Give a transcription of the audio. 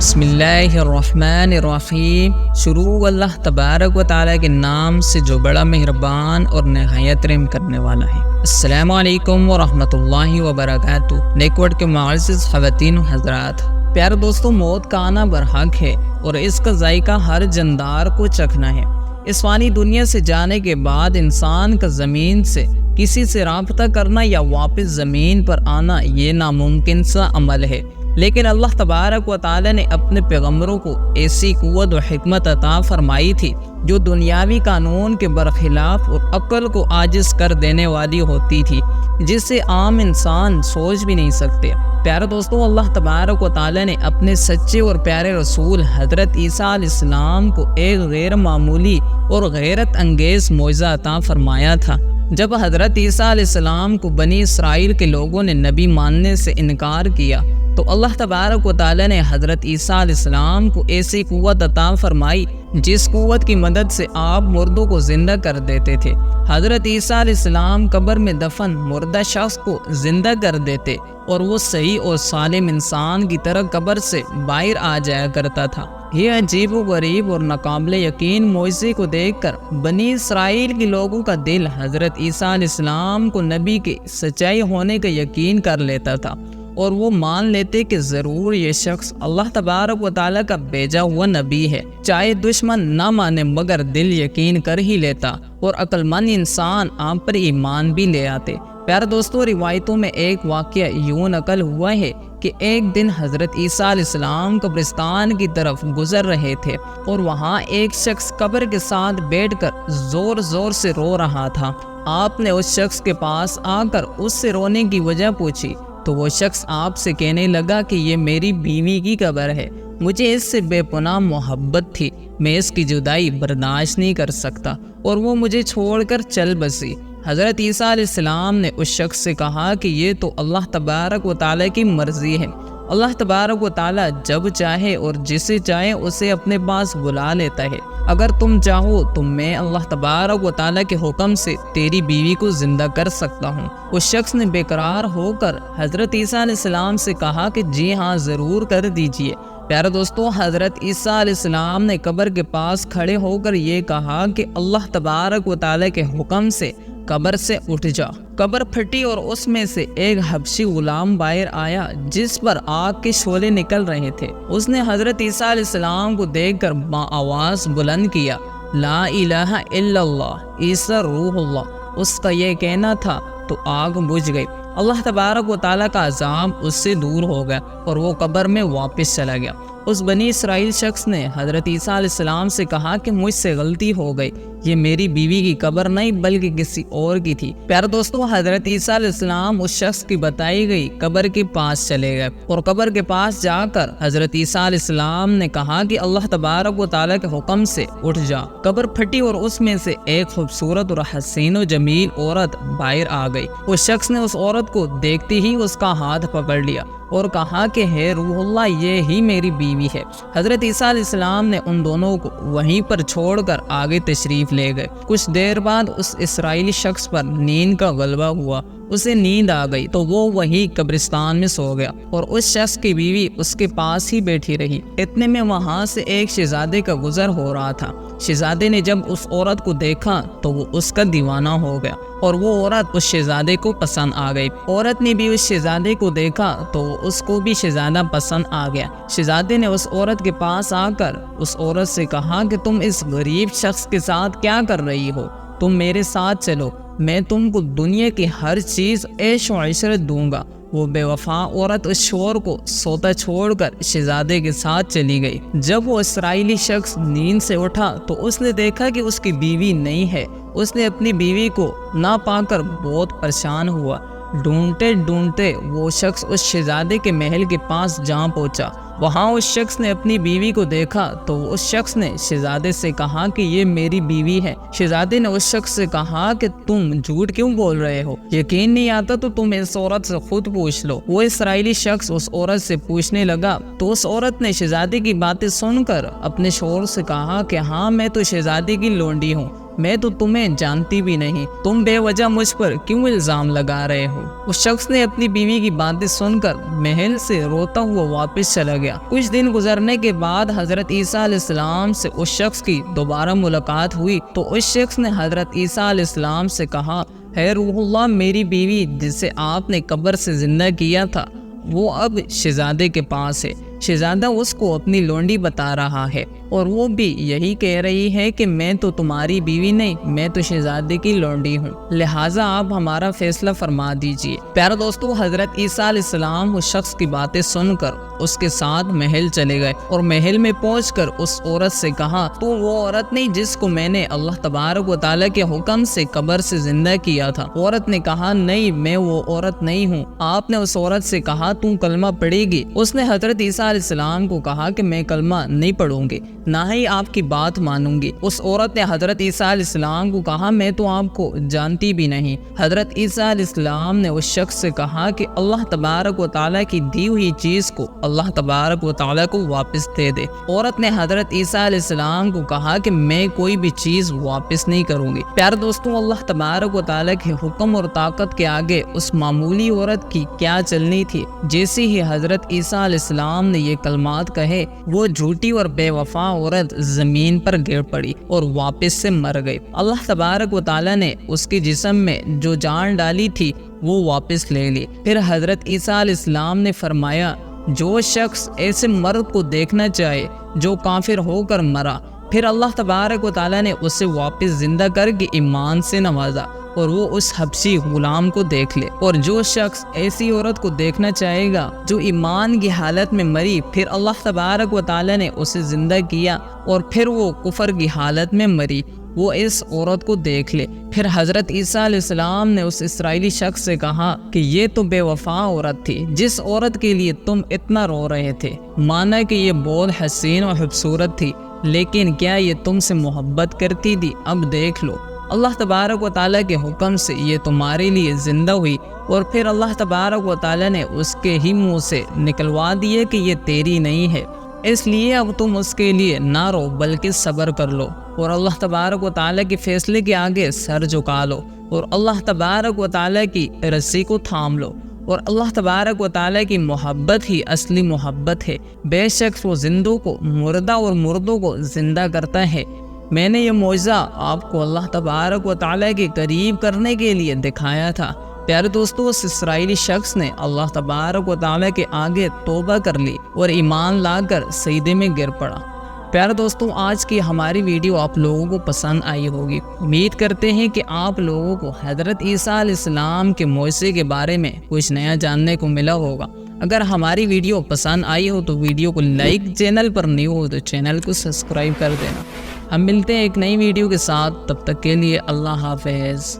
بسم اللہ الرحمن الرحیم۔ شروع اللہ تبارک و تعالیٰ کے نام سے جو بڑا مہربان اور نہایت رحم کرنے والا ہے۔ السلام علیکم ورحمۃ اللہ وبرکاتہ۔ نیکورڈ کے معزز خواتین و حضرات، پیارے دوستو، موت کا آنا برحق ہے اور اس کا ذائقہ ہر جاندار کو چکھنا ہے۔ اس فانی دنیا سے جانے کے بعد انسان کا زمین سے کسی سے رابطہ کرنا یا واپس زمین پر آنا یہ ناممکن سا عمل ہے، لیکن اللہ تبارک و تعالی نے اپنے پیغمبروں کو ایسی قوت و حکمت عطا فرمائی تھی جو دنیاوی قانون کے برخلاف اور عقل کو عاجز کر دینے والی ہوتی تھی، جس سے عام انسان سوچ بھی نہیں سکتے۔ پیارے دوستو، اللہ تبارک و تعالی نے اپنے سچے اور پیارے رسول حضرت عیسیٰ علیہ السلام کو ایک غیر معمولی اور غیرت انگیز معجزہ عطا فرمایا تھا۔ جب حضرت عیسیٰ علیہ السلام کو بنی اسرائیل کے لوگوں نے نبی ماننے سے انکار کیا تو اللہ تبارک و تعالی نے حضرت عیسیٰ علیہ السلام کو ایسی قوت عطا فرمائی جس قوت کی مدد سے آپ مردوں کو زندہ کر دیتے تھے۔ حضرت عیسیٰ علیہ السلام قبر میں دفن مردہ شخص کو زندہ کر دیتے اور وہ صحیح اور سالم انسان کی طرح قبر سے باہر آ جایا کرتا تھا۔ یہ عجیب و غریب اور ناقابل یقین معجزے کو دیکھ کر بنی اسرائیل کے لوگوں کا دل حضرت عیسیٰ علیہ السلام کو نبی کے سچائی ہونے کا یقین کر لیتا تھا اور وہ مان لیتے کہ ضرور یہ شخص اللہ تبارک و تعالیٰ کا بھیجا ہوا نبی ہے۔ چاہے دشمن نہ مانے مگر دل یقین کر ہی لیتا اور عقل مند انسان آپ پر ایمان بھی لے آتے۔ پیارے دوستو، روایتوں میں ایک واقعہ یوں نقل ہوا ہے کہ ایک دن حضرت عیسیٰ علیہ السلام قبرستان کی طرف گزر رہے تھے اور وہاں ایک شخص قبر کے ساتھ بیٹھ کر زور زور سے رو رہا تھا۔ آپ نے اس شخص کے پاس آ کر اس سے رونے کی وجہ پوچھی تو وہ شخص آپ سے کہنے لگا کہ یہ میری بیوی کی قبر ہے، مجھے اس سے بے پناہ محبت تھی، میں اس کی جدائی برداشت نہیں کر سکتا اور وہ مجھے چھوڑ کر چل بسی۔ حضرت عیسیٰ علیہ السلام نے اس شخص سے کہا کہ یہ تو اللہ تبارک و تعالیٰ کی مرضی ہے، اللہ تبارک و تعالیٰ جب چاہے اور جسے چاہے اسے اپنے پاس بلا لیتا ہے، اگر تم چاہو تو میں اللہ تبارک و تعالیٰ کے حکم سے تیری بیوی کو زندہ کر سکتا ہوں۔ اس شخص نے بے قرار ہو کر حضرت عیسیٰ علیہ السلام سے کہا کہ جی ہاں، ضرور کر دیجئے۔ پیارے دوستو، حضرت عیسیٰ علیہ السلام نے قبر کے پاس کھڑے ہو کر یہ کہا کہ اللہ تبارک و تعالیٰ کے حکم سے قبر سے اٹھ جا۔ قبر پھٹی اور اس میں سے ایک حبشی غلام باہر آیا جس پر آگ کے شعلے نکل رہے تھے۔ اس نے حضرت عیسیٰ علیہ السلام کو دیکھ کر آواز بلند کیا، لا الہ الا اللہ، عیسیٰ روح اللہ۔ اس کا یہ کہنا تھا تو آگ بجھ گئی۔ اللہ تبارک و تعالیٰ کا عذاب اس سے دور ہو گیا اور وہ قبر میں واپس چلا گیا۔ اس بنی اسرائیل شخص نے حضرت عیسیٰ علیہ السلام سے کہا کہ مجھ سے غلطی ہو گئی، یہ میری بیوی کی قبر نہیں بلکہ کسی اور کی تھی۔ پیارے دوستو، حضرت عیسیٰ علیہ السلام اس شخص کی بتائی گئی قبر کے پاس چلے گئے اور قبر کے پاس جا کر حضرت عیسیٰ علیہ السلام نے کہا کہ اللہ تبارک و تعالیٰ کے حکم سے اٹھ جا۔ قبر پھٹی اور اس میں سے ایک خوبصورت اور حسین و جمیل عورت باہر آ گئی۔ اس شخص نے اس عورت کو دیکھتے ہی اس کا ہاتھ پکڑ لیا اور کہا کہ ہے روح اللہ، یہ ہی میری بیوی ہے۔ حضرت عیسیٰ علیہ السلام نے ان دونوں کو وہیں پر چھوڑ کر آگے تشریف لے گئے۔ کچھ دیر بعد اس اسرائیلی شخص پر نیند کا غلبہ ہوا، اسے نیند آ گئی تو وہ وہی قبرستان میں سو گیا اور اس شخص کی بیوی اس کے پاس ہی بیٹھی رہی۔ اتنے میں وہاں سے ایک شہزادے کا گزر ہو رہا تھا۔ شہزادے نے جب اس عورت کو دیکھا تو وہ اس کا دیوانہ ہو گیا اور وہ عورت اس شہزادے کو پسند آ گئی۔ عورت نے بھی اس شہزادے کو دیکھا تو اس کو بھی شہزادہ پسند آ گیا۔ شہزادے نے اس عورت کے پاس آ کر اس عورت سے کہا کہ تم اس غریب شخص کے ساتھ کیا کر رہی ہو؟ تم میرے ساتھ چلو، میں تم کو دنیا کی ہر چیز عیش و عشرت دوں گا۔ وہ بے وفا عورت اس شور کو سوتا چھوڑ کر شہزادے کے ساتھ چلی گئی۔ جب وہ اسرائیلی شخص نیند سے اٹھا تو اس نے دیکھا کہ اس کی بیوی نہیں ہے۔ اس نے اپنی بیوی کو نہ پا کر بہت پریشان ہوا۔ ڈھونڈتے ڈھونڈتے وہ شخص اس شہزادے کے محل کے پاس جا پہنچا۔ وہاں اس شخص نے اپنی بیوی کو دیکھا تو اس شخص نے شہزادے سے کہا کہ یہ میری بیوی ہے۔ شہزادے نے اس شخص سے کہا کہ تم جھوٹ کیوں بول رہے ہو؟ یقین نہیں آتا تو تم اس عورت سے خود پوچھ لو۔ وہ اسرائیلی شخص اس عورت سے پوچھنے لگا تو اس عورت نے شہزادے کی باتیں سن کر اپنے شوہر سے کہا کہ ہاں، میں تو شہزادے کی لونڈی ہوں، میں تو تمہیں جانتی بھی نہیں، تم بے وجہ مجھ پر کیوں الزام لگا رہے ہو؟ اس شخص نے اپنی بیوی کی باتیں سن کر محل سے روتا ہوا واپس چلا گیا۔ کچھ دن گزرنے کے بعد حضرت عیسیٰ علیہ السلام سے اس شخص کی دوبارہ ملاقات ہوئی تو اس شخص نے حضرت عیسیٰ علیہ السلام سے کہا، اے روح اللہ، میری بیوی جسے آپ نے قبر سے زندہ کیا تھا وہ اب شہزادے کے پاس ہے۔ شہزادہ اس کو اپنی لونڈی بتا رہا ہے اور وہ بھی یہی کہہ رہی ہے کہ میں تو تمہاری بیوی نہیں، میں تو شہزادے کی لونڈی ہوں، لہٰذا آپ ہمارا فیصلہ فرما دیجئے۔ پیارے دوستو، حضرت عیسیٰ علیہ السلام اس شخص کی باتیں سن کر اس کے ساتھ محل چلے گئے اور محل میں پہنچ کر اس عورت سے کہا، تو وہ عورت نہیں جس کو میں نے اللہ تبارک و تعالیٰ کے حکم سے قبر سے زندہ کیا تھا؟ عورت نے کہا، نہیں، میں وہ عورت نہیں ہوں۔ آپ نے اس عورت سے کہا، تم کلمہ پڑھے گی؟ اس نے حضرت عیسیٰ علیہ السلام کو کہا کہ میں کلمہ نہیں پڑھوں گی، نہ ہی آپ کی بات مانوں گی۔ اس عورت نے حضرت عیسیٰ علیہ السلام کو کہا، میں تو آپ کو جانتی بھی نہیں۔ حضرت عیسیٰ علیہ السلام نے اس شخص سے کہا کہ اللہ تبارک و تعالیٰ کی دی ہوئی چیز کو اللہ تبارک و تعالیٰ کو واپس دے دے۔ عورت نے حضرت عیسیٰ علیہ السلام کو کہا کہ میں کوئی بھی چیز واپس نہیں کروں گی۔ پیارے دوستوں، اللہ تبارک و تعالیٰ کے حکم اور طاقت کے آگے اس معمولی عورت کی کیا چلنی تھی؟ جیسے ہی حضرت عیسیٰ علیہ السلام نے یہ کلمات کہے، وہ جھوٹی اور بے وفا عورت زمین پر گر پڑی اور واپس سے مر گئی۔ اللہ تبارک و تعالیٰ نے اس کے جسم میں جو جان ڈالی تھی وہ واپس لے لی۔ پھر حضرت عیسیٰ علیہ السلام نے فرمایا، جو شخص ایسے مرد کو دیکھنا چاہے جو کافر ہو کر مرا، پھر اللہ تبارک و تعالیٰ نے اسے واپس زندہ کر کے ایمان سے نوازا اور وہ اس حبشی غلام کو دیکھ لے۔ اور جو شخص ایسی عورت کو دیکھنا چاہے گا جو ایمان کی حالت میں مری، پھر اللہ تبارک و تعالیٰ نے اسے زندہ کیا اور پھر وہ کفر کی حالت میں مری، وہ اس عورت کو دیکھ لے۔ پھر حضرت عیسیٰ علیہ السلام نے اس اسرائیلی شخص سے کہا کہ یہ تو بے وفا عورت تھی جس عورت کے لیے تم اتنا رو رہے تھے، مانا کہ یہ بہت حسین اور خوبصورت تھی، لیکن کیا یہ تم سے محبت کرتی تھی؟ اب دیکھ لو، اللہ تبارک و تعالیٰ کے حکم سے یہ تمہارے لیے زندہ ہوئی اور پھر اللہ تبارک و تعالیٰ نے اس کے ہی منہ سے نکلوا دیے کہ یہ تیری نہیں ہے، اس لیے اب تم اس کے لیے نہ رو بلکہ صبر کر لو اور اللہ تبارک و تعالیٰ کے فیصلے کے آگے سر جھکا لو اور اللہ تبارک و تعالیٰ کی رسی کو تھام لو، اور اللہ تبارک و تعالیٰ کی محبت ہی اصلی محبت ہے۔ بے شک وہ زندوں کو مردہ اور مردوں کو زندہ کرتا ہے۔ میں نے یہ معجزہ آپ کو اللہ تبارک و تعالیٰ کے قریب کرنے کے لیے دکھایا تھا۔ پیارے دوستو، اس اسرائیلی شخص نے اللہ تبارک و تعالیٰ کے آگے توبہ کر لی اور ایمان لا کر سجدے میں گر پڑا۔ پیارے دوستو، آج کی ہماری ویڈیو آپ لوگوں کو پسند آئی ہوگی۔ امید کرتے ہیں کہ آپ لوگوں کو حضرت عیسیٰ علیہ السلام کے معجزے کے بارے میں کچھ نیا جاننے کو ملا ہوگا۔ اگر ہماری ویڈیو پسند آئی ہو تو ویڈیو کو لائک، چینل پر نیو ہو تو چینل کو سبسکرائب کر دینا۔ ہم ملتے ہیں ایک نئی ویڈیو کے ساتھ، تب تک کے لیے اللہ حافظ۔